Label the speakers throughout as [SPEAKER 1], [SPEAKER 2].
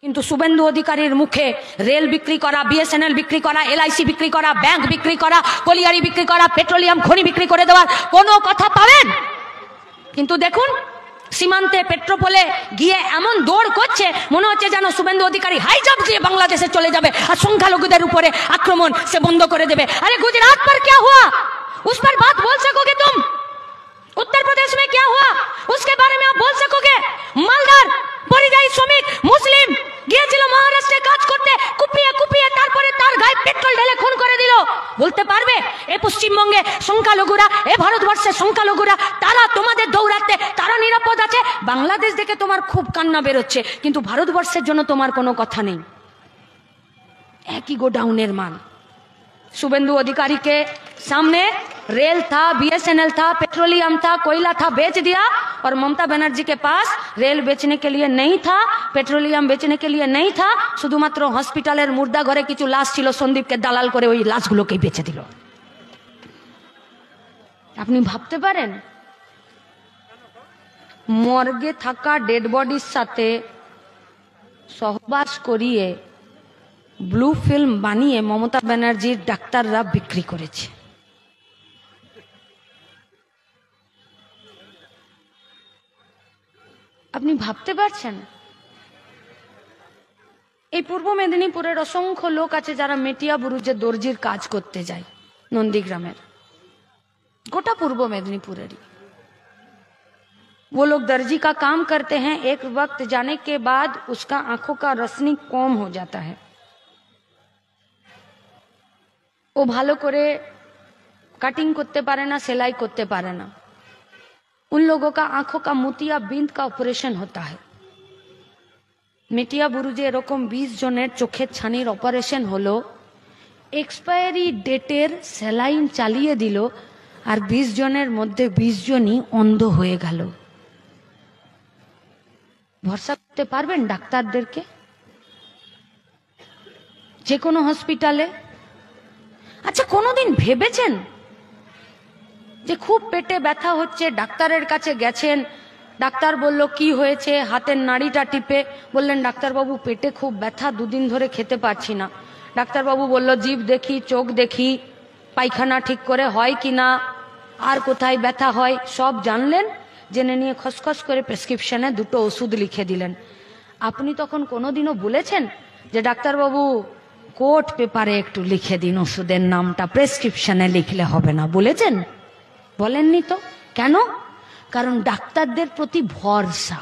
[SPEAKER 1] কিন্তু শুভেন্দু অধিকারীর মুখে রেল বিক্রি করা, বিএসএনএল বিক্রি করা, এলআইসি বিক্রি করা, ব্যাংক বিক্রি করা, কলিয়ারি বিক্রি করা, পেট্রোলিয়াম খনি বিক্রি করে দেওয়ার কোনো কথা পাবেন? কিন্তু দেখুন সীমান্তে পেট্রোপোলে গিয়ে এমন দৌড় করছে, মনে হচ্ছে যেন শুভেন্দু অধিকারী হাই জাম্প দিয়ে বাংলাদেশে চলে যাবে আর সংখ্যালঘুদের উপরে আক্রমণ সে বন্ধ করে দেবে। আরে गुजरात पर क्या हुआ, उस पर बात बोल सकोगे तुम? उत्तर प्रदेश में क्या हुआ, उसके बारे में आप बोल सकोगे? मालदार পরিযায়ী শ্রমিক মুসলিম গিয়েছিল মহারাষ্ট্রে কাজ করতে, কুপিয়ে কুপিয়ে তারপরে তার গায়ে পেট্রোল ঢেলে খুন করে দিল। বলতে পারবে এ পশ্চিমবঙ্গে সংখ্যালঘুরা, এ ভারতবর্ষের সংখ্যালঘুরা, তারা তোমাদের দৌড়াতে তারা নিরাপদ আছে? বাংলাদেশ দেখে তোমার খুব কান্না বেরোচ্ছে, কিন্তু ভারতবর্ষের জন্য তোমার কোনো কথা নেই। একই গোডাউনের মান। शुभेंदु अधिकारी के सामने रेल था, बीएसएनएल था, पेट्रोलियम था, कोयला था, बेच दिया। और ममता बनर्जी के पास रेल बेचने के लिए नहीं था, पेट्रोलियम बेचने के लिए नहीं था, शुधुमात्र हॉस्पिटलेर मुर्दा घरे किछु लाश छिलो, सन्दीप के दालाल करे ओई लाशगुलोके बेचे दिल। আপনি ভাবতে পারেন মর্গে থাকা ডেড বডির সাথে সহবাস করিয়ে ব্লু ফিল্ম বানিয়ে মমতা ব্যানার্জির ডাক্তাররা বিক্রি করেছে। আপনি ভাবতে পারছেন? এই পূর্ব মেদিনীপুরের অসংখ্য লোক আছে যারা মেটিয়া বুরুজে দর্জির কাজ করতে যায়, নন্দীগ্রামের, গোটা পূর্ব মেদিনীপুরেরই। वो लोग दर्जी का काम करते हैं, एक वक्त जाने के बाद उसका आंखों का रोशनी कम हो जाता है। ও ভালো করে কাটিং করতে পারে না, সেলাই করতে পারে না। उन लोगों का आंखों का मोतिया बिंद का ऑपरेशन होता है। মেটিয়া বুরুজে এরকম 20 জনের চোখের ছানির অপারেশন হলো, এক্সপায়ারি ডেটের সেলাইন চালিয়ে দিল, আর 20 জনের মধ্যে 20 জনই অন্ধ হয়ে গেল। ভরসা করতে পারবেন ডাক্তারদেরকে? যে কোনো হসপিটালে? আচ্ছা কোনোদিন ভেবেছেন যে খুব পেটে ব্যথা হচ্ছে, ডাক্তারের কাছে গেছেন, ডাক্তার বলল কি হয়েছে, হাতের নাড়িটা টিপে বললেন ডাক্তারবাবু পেটে খুব ব্যথা, 2 দিন ধরে খেতে পারছি না। ডাক্তারবাবু বলল জিভ দেখি, চোখ দেখি, পায়খানা ঠিক করে হয় কিনা, আর কোথায় ব্যথা হয় সব জানলেন, জেনে নিয়ে খসখস করে প্রেসক্রিপশনে 2টো ওষুধ লিখে দিলেন। আপনি তখন কোনোদিনও বলেছেন যে ডাক্তারবাবু কোর্ট পেপারে একটু লিখে দিন ওষুধের নামটা, প্রেসক্রিপশনে লিখলে হবে না? বলেছেন? বলেননি তো। কেন? কারণ ডাক্তারদের প্রতি ভরসা।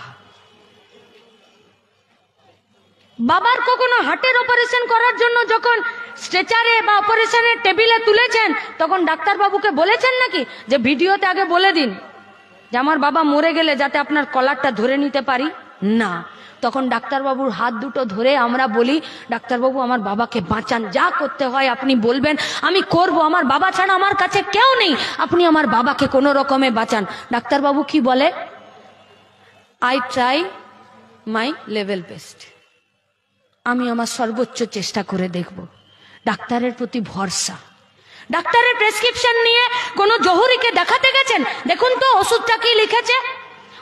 [SPEAKER 1] বাবার কখনো হার্টের অপারেশন করার জন্য যখন স্ট্রেচারে বা অপারেশনের টেবিলে তুলেছেন, তখন ডাক্তারবাবুকে বলেছেন নাকি যে ভিডিওতে আগে বলে দিন যে আমার বাবা মরে গেলে যাতে আপনার কলারটা ধরে নিতে পারি? না, তখন ডাক্তারবাবুর হাত 2টো ধরে আমরা বলি ডাক্তারবাবু আমার বাবাকে বাঁচান, যা করতে হয় আপনি বলবেন আমি করব, আমার বাবা ছাড়া আমার কাছে কেউ নেই, আপনি আমার বাবাকে কোনো রকমে বাঁচান। ডাক্তারবাবু কি বলে? I try my level best, আমি আমার সর্বোচ্চ চেষ্টা করে দেখব। ডাক্তারের প্রতি ভরসা। ডাক্তারের প্রেসক্রিপশন নিয়ে কোনো জহুরিকে দেখাতে গেছেন, দেখুন তো ওষুধটা কি লিখেছে।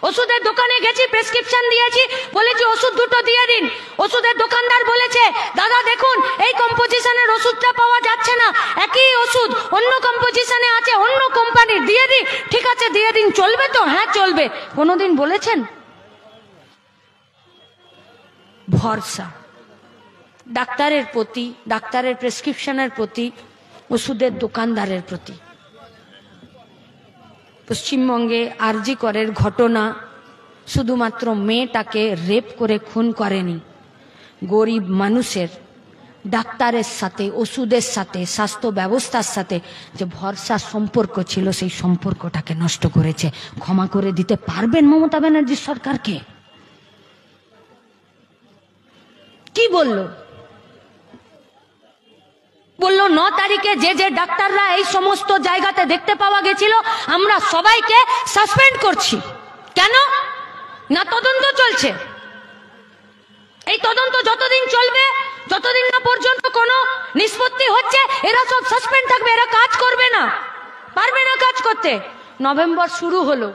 [SPEAKER 1] ওষুধের দোকানে গেছি, প্রেসক্রিপশন দিয়েছি, বলেছি ওষুধ 2টো দিয়ে দিন। ওষুধের দোকানদার বলেছে দাদা দেখুন এই কম্পোজিশনের ওষুধটা পাওয়া যাচ্ছে না, একই ওষুধ অন্য কম্পোজিশনে আছে, অন্য কোম্পানির, দিয়ে দিন। ঠিক আছে দিয়ে দিন। চলবে তো? হ্যাঁ চলবে। কোনোদিন বলেছেন? ভরসা ডাক্তারের প্রতি, ডাক্তারের প্রেসক্রিপশনের প্রতি, ওষুধের দোকানদারের প্রতি। পশ্চিমবঙ্গে আরজি করের ঘটনা শুধুমাত্র মেয়েটাকে রেপ করে খুন করেনি, গরিব মানুষের ডাক্তারের সাথে, ওষুধের সাথে, স্বাস্থ্য ব্যবস্থার সাথে যে ভরসা সম্পর্ক ছিল সেই সম্পর্কটাকে নষ্ট করেছে। ক্ষমা করে দিতে পারবেন মমতা ব্যানার্জি সরকারকে? কি বললো? বললো 9 তারিখে যে যে ডাক্তাররা এই সমস্ত জায়গাতে দেখতে পাওয়া গেছিল আমরা সবাইকে সাসপেন্ড করছি। কেন না? তদন্ত চলছে। এই তদন্ত যতদিন চলবে, যতদিন না পর্যন্ত কোনো নিষ্পত্তি হচ্ছে, এরা সব সাসপেন্ড থাকবে, এরা কাজ করবে না, পারবে না কাজ করতে। নভেম্বর শুরু হলো,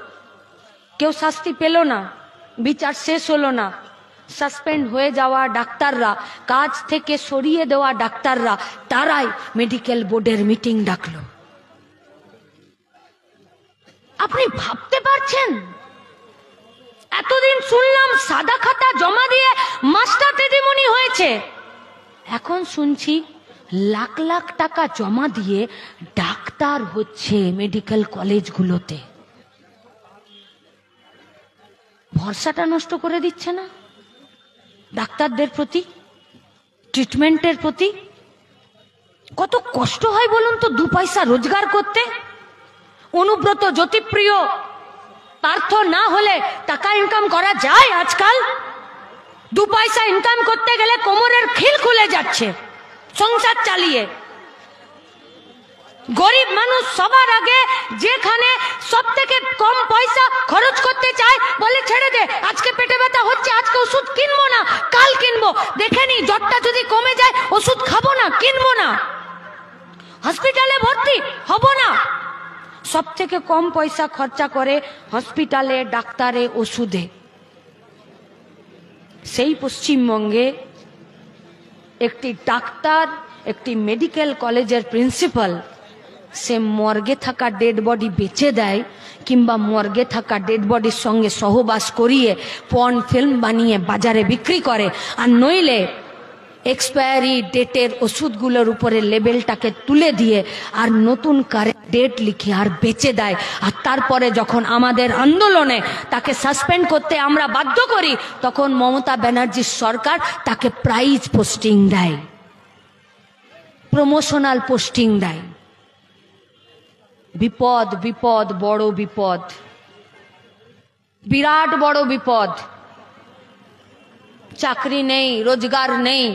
[SPEAKER 1] কেউ শাস্তি পেল না, বিচার শেষ হলো না, সাসপেন্ড হয়ে যাওয়া ডাক্তাররা, কাজ থেকে সরিয়ে দেওয়া ডাক্তাররা, তারাই মেডিকেল বোর্ডের মিটিং ডাকলো। আপনি ভাবতে পারছেন? এতদিন শুনলাম সাদা খাতা জমা দিয়ে মাস্টার দিদিমণি হয়েছে, এখন শুনছি লাখ লাখ টাকা জমা দিয়ে ডাক্তার হচ্ছে মেডিকেল কলেজগুলোতে। ভরসাটা নষ্ট করে দিচ্ছে না ডাক্তারদের প্রতি, ট্রিটমেন্টের প্রতি? কত কষ্ট হয় বলুন তো 2 পয়সা রোজগার করতে। অনুব্রত, জ্যোতিপ্রিয়, পার্থ না হলে টাকা ইনকাম করা যায় আজকাল? 2 পয়সা ইনকাম করতে গেলে কোমরের খিল খুলে যাচ্ছে সংসার চালিয়ে। গরিব মানুষ সবার আগে যেখানে সব থেকে কম পয়সা খরচ করতে চায় বলে ছেড়ে দে, আজকে পেটে ব্যথা হচ্ছে, আজকে ওষুধ কিনবো না, কাল কিনবো, দেখে নি জ্বরটা যদি কমে যায় ওষুধ খাবো না, কিনবো না, হসপিটালে ভর্তি হব না। সব থেকে কম পয়সা খরচা করে হসপিটালে, ডাক্তারে, ওষুধে। সেই পশ্চিমবঙ্গে একটি ডাক্তার, একটি মেডিকেল কলেজের প্রিন্সিপাল, সে মর্গে থাকা ডেড বডি বেচে দেয়, কিংবা মর্গে থাকা ডেড বডির সঙ্গে সহবাস করিয়ে পর্ন ফিল্ম বানিয়ে বাজারে বিক্রি করে, আর নইলে এক্সপায়ারি ডেটের ওষুধগুলোর উপরে লেবেলটাকে তুলে দিয়ে আর নতুন কারেন্ট ডেট লিখে আর বেচে দেয়। আর তারপরে যখন আমাদের আন্দোলনে তাকে সাসপেন্ড করতে আমরা বাধ্য করি, তখন মমতা ব্যানার্জির সরকার তাকে প্রাইজ পোস্টিং দেয়, প্রমোশনাল পোস্টিং দেয়। বিপদ, বিপদ, বড় বিপদ, বিরাট বড় বিপদ। চাকরি নেই, রোজগার নেই।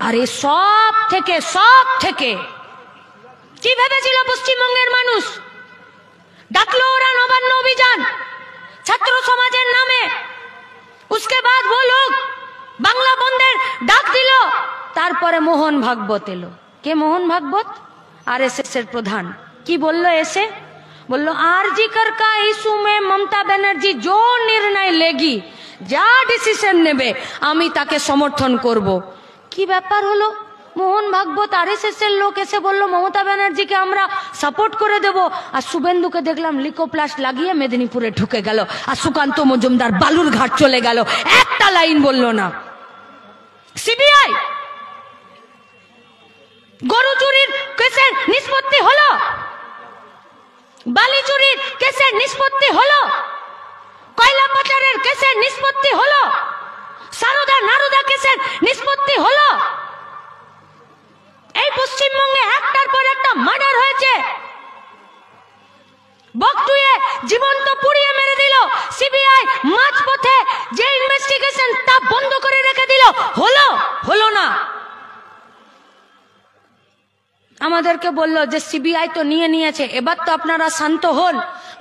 [SPEAKER 1] আর এই সব থেকে কি ভেবেছিল পশ্চিমবঙ্গের মানুষ? ডাকলো ওরা নবান্ন অভিযান ছাত্র সমাজের নামে, उसके बाद वो लोग বাংলা বন্ধের ডাক দিল। তারপরে মোহন ভাগবত এলো। কে মোহন ভাগবত? आरएसएस এর প্রধান। কি বললো এসে? বললো आरजी कर का इशू में ममता बनर्जी जो निर्णय लेगी, যা ডিসিশন নেবে আমি তাকে সমর্থন করব। কি ব্যাপার হলো? মোহন ভাগবত আরএসএস এর লোক এসে বললো মমতা ব্যানার্জিকে আমরা সাপোর্ট করে দেব, আর শুভেন্দুকে দেখলাম লিকোপ্লাস্ট লাগিয়ে মেদিনীপুরে ঢুকে গেল, আর সুকান্ত মজুমদার বালুরঘাট চলে গেল, একটা লাইন বললো না। সিবিআই গরু চুরির কেসের নিষ্পত্তি হলো, বালি চুরির কেসের নিষ্পত্তি হলো, কয়লা পাচারের কেসের নিষ্পত্তি হলো, সারদা নারদা কেসের নিষ্পত্তি হলো। এই পশ্চিমবঙ্গে একটার পর একটা মার্ডার হয়েছে। বকটুয়ে জীবন্ত পুড়িয়ে মেরে দিল সিবিআই, মাঝপথে যে ইনভেস্টিগেশন তা বন্ধ করে রেখে দিল। হলো না। আমাদেরকে বলল যে সিবিআই তো নিয়েছে, এবার তো আপনারা শান্ত হন।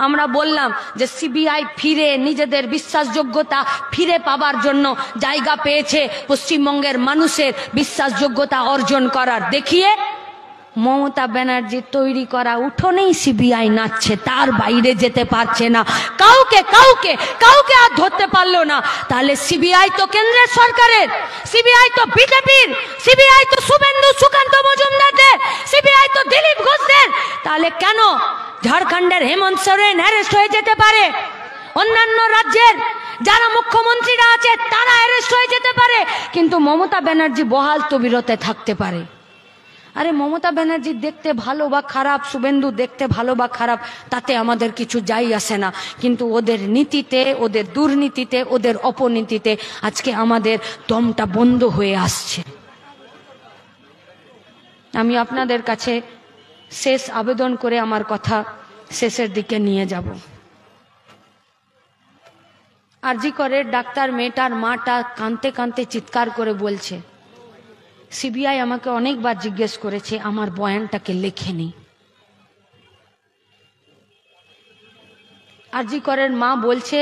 [SPEAKER 1] আমরা বললাম যে সিবিআই ফিরে নিজেদের বিশ্বাসযোগ্যতা ফিরে পাবার জন্য জায়গা পেয়েছে পশ্চিমবঙ্গের মানুষের বিশ্বাসযোগ্যতা অর্জন করার। দেখিয়ে মমতা ব্যানার্জির তৈরি করা উঠোনেই সিবিআই নাচছে, তার বাইরে যেতে পারছে না, কাউকে আর ধরতে পারলো না। তাহলে সিবিআই তো কেন্দ্রের সরকারের, সিবিআই তো বিজেপির, সিবিআই তো শুভেন্দু সুকান্ত মজুমদারদের, সিবিআই তো দিলীপ ঘোষদের। তাহলে কেন ঝাড়খণ্ডের হেমন্ত সোরেন অ্যারেস্ট হয়ে যেতে পারে, অন্যান্য রাজ্যের যারা মুখ্যমন্ত্রীরা আছে তারা অ্যারেস্ট হয়ে যেতে পারে, কিন্তু মমতা ব্যানার্জি বহাল তবিরতে থাকতে পারে? আরে মমতা ব্যানার্জি দেখতে ভালো বা খারাপ, শুভেন্দু দেখতে ভালো বা খারাপ, তাতে আমাদের কিছু যাই আসে না, কিন্তু ওদের নীতিতে, ওদের দুর্নীতিতে, ওদের অপনীতিতে আজকে আমাদের দমটা বন্ধ হয়ে আসছে। আমি আপনাদের কাছে শেষ আবেদন করে আমার কথা শেষের দিকে নিয়ে যাব। আরজি করের ডাক্তার মেয়েটার মাটা কাঁদতে কাঁদতে চিৎকার করে বলছে, সিবিআই আমাকে অনেকবার জিজ্ঞেস করেছে আমার বয়ানটাকে লেখেনি। আরজি করের মা বলছে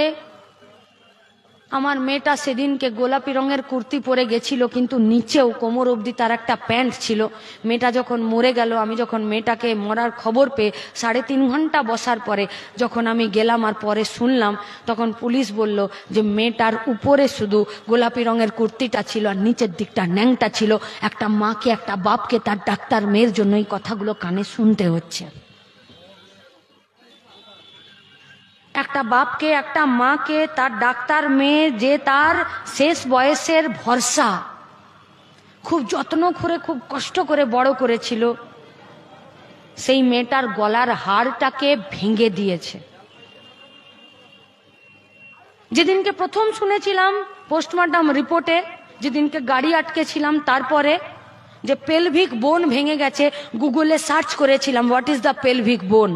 [SPEAKER 1] আমার মেয়েটা সেদিনকে গোলাপি রঙের কুর্তি পরে গেছিল, কিন্তু নিচেও কোমর অবধি তার একটা প্যান্ট ছিল। মেয়েটা যখন মরে গেল, আমি যখন মেয়েটাকে মরার খবর পেয়ে 3.5 ঘন্টা বসার পরে যখন আমি গেলাম আর পরে শুনলাম, তখন পুলিশ বলল যে মেয়েটার উপরে শুধু গোলাপি রঙের কুর্তিটা ছিল আর নিচের দিকটা ন্যাংটা ছিল। একটা মাকে, একটা বাপকে তার ডাক্তার মেয়ের জন্য এই কথাগুলো কানে শুনতে হচ্ছে। একটা বাপকে, একটা মাকে, তার ডাক্তার মেয়ে যে তার শেষ বয়সের ভরসা, খুব যত্ন করে খুব কষ্ট করে বড় করেছিল, সেই মেয়েটার গলার হাড়টাকে ভেঙে দিয়েছে। যেদিনকে প্রথম শুনেছিলাম পোস্টমর্টম রিপোর্টে, যেদিনকে গাড়ি আটকেছিলাম, তারপরে যে পেলভিক বোন ভেঙে গেছে, গুগলে সার্চ করেছিলাম হোয়াট ইজ দ্য পেলভিক বোন।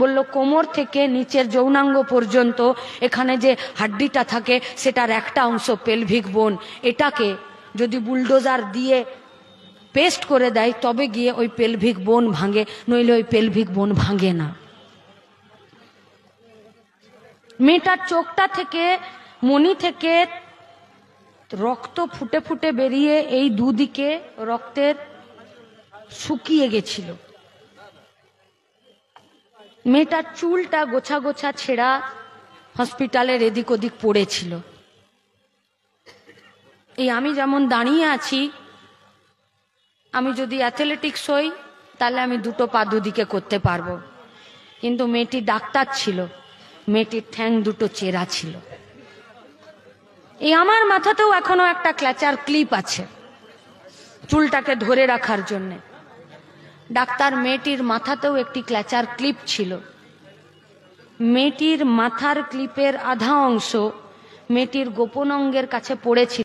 [SPEAKER 1] বলল কোমর থেকে নিচের যৌনাঙ্গ পর্যন্ত এখানে যে হাড্ডিটা থাকে সেটার একটা অংশ পেলভিক বোন। এটাকে যদি বুলডোজার দিয়ে পেস্ট করে দেয় তবে গিয়ে ওই পেলভিক বোন ভাঙে, নইলে ওই পেলভিক বোন ভাঙে না। মেয়েটার চোখটা থেকে, মনি থেকে রক্ত ফুটে ফুটে বেরিয়ে এই দুদিকে রক্তের শুকিয়ে গেছিল। মেয়েটার চুলটা গোছা গোছা ছেঁড়া হসপিটালের এদিক ওদিক পড়েছিল। এই আমি যেমন দাঁড়িয়ে আছি, আমি যদি অ্যাথলেটিক্স হই তাহলে আমি দুটো পা দুদিকে করতে পারবো, কিন্তু মেয়েটি ডাক্তার ছিল, মেয়েটির ঠ্যাং দুটো চেরা ছিল। এই আমার মাথাতেও এখনো একটা ক্ল্যাচার ক্লিপ আছে চুলটাকে ধরে রাখার জন্যে। ডাক্তার মেয়েটির মাথাতেও একটি ক্ল্যাচার ক্লিপ ছিল। মেয়েটির মাথার ক্লিপের আধা অংশ মেয়েটির গোপন অঙ্গের কাছে পড়েছিল।